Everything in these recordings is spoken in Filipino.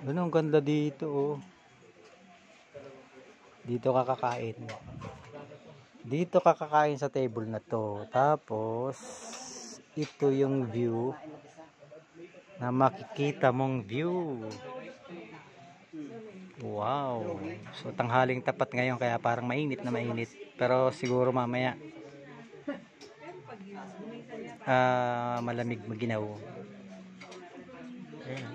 Ano, ang ganda dito, oh. Dito kakakain. Dito kakakain sa table na to. Tapos, ito yung view na makikita mong view. Wow. So, tanghaling tapat ngayon kaya parang mainit na mainit. Pero siguro mamaya malamig maginaw. Ayan.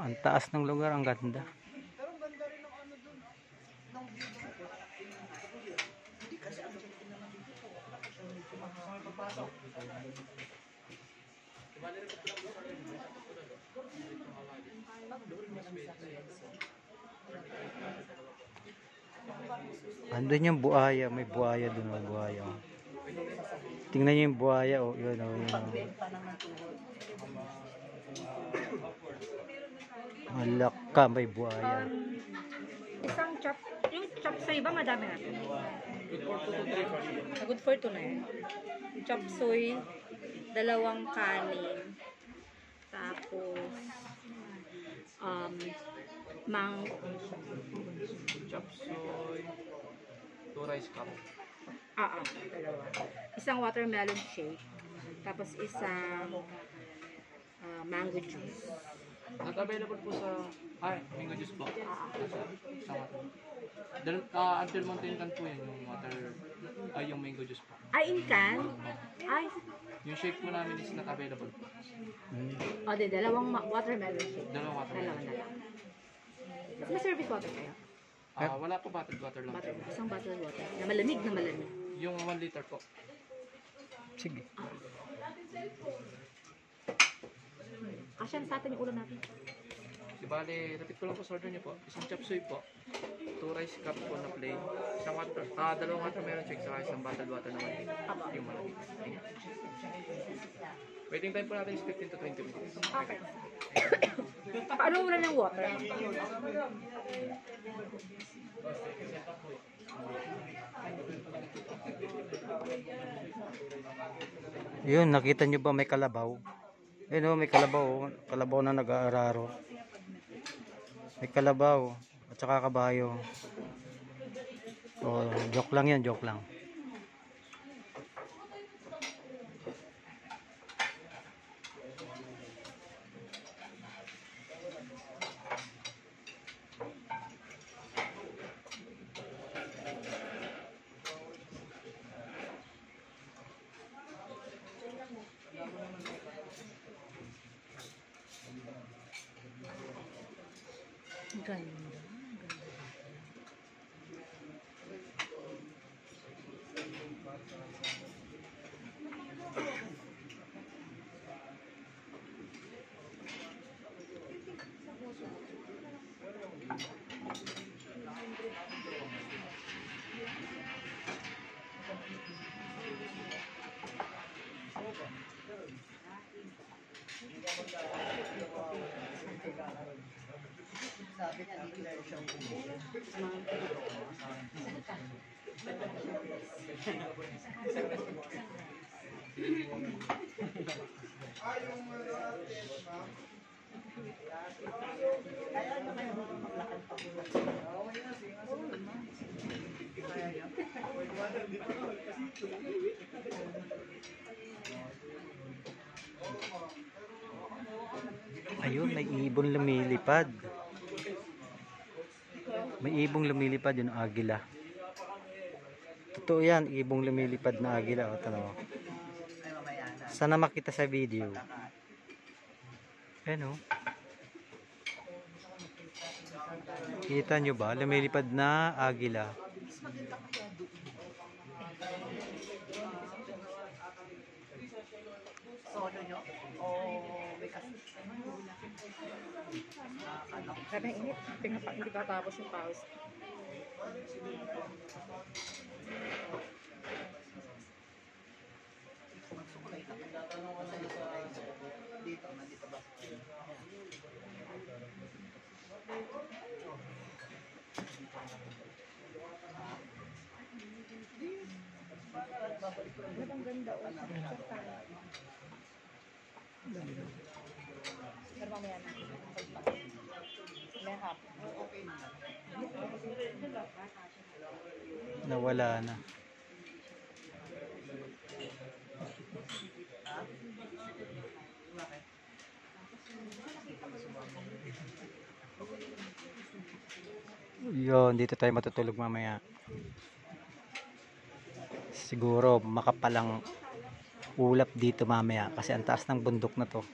Ang taas ng lugar, ang ganda. Andun yung buhaya, may buhaya dun, may buhaya. Tingnan niyo yung buhaya, oh, yun, oh, yun. Malaka, may buhaya. Isang chop, yung chop suey ba madami natin? Good for 2 na yun. Chop suey, 2 kanin, tapos Chop suey, 2 rice cup. 2. Isang watermelon shake, tapos isang mango juice. Not available po sa mango juice po. Until mountain can po yun, yung water, yung mango juice po. Ay, in can? Ay, Yung shake po namin is not available po. o di, 2 watermelon shake. 2 water. 2 na lang. May service water kayo? Wala po bottled water lang. Isang bottled water. Na malamig na malamig. Yung 1 liter po. Sige. Kasyan sa atin yung ulo natin. Di bale, repeat ko lang po sa order niyo po. Isang chop suey po. 2 rice cup po na plain. Isang water, 2 watermelon shake saka isang bottled water na 1 liter. Yung malamig. Waiting time po natin is 15 to 20 minutes. Okay. Paano wala ng water? Yun, nakita nyo ba may kalabaw? Ayun, oh, may kalabaw, oh. Kalabaw na nag-aararo. May kalabaw at saka kabayo. Oh, joke lang yan, joke lang. Ganda. Sabi niya, dito daw siya Ayun, may ibon lumilipad. May ibong lumilipad, yung agila. Totoo yan, ibong lumilipad na agila. O, tanaw. Sana makita sa video. Ayan, o. Kita nyo ba? Lumilipad na agila. solo nyo? O may Grabe ang init. Hindi pa tapos yung pause. dito ba? Ba't ang ganda o? Picture tayo. Pero mamaya na. May hap. Nawala na. Yun, dito tayo matutulog mamaya. Siguro makapalang ulap dito mamaya kasi ang taas ng bundok na to.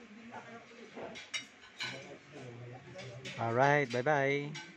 Alright, bye bye.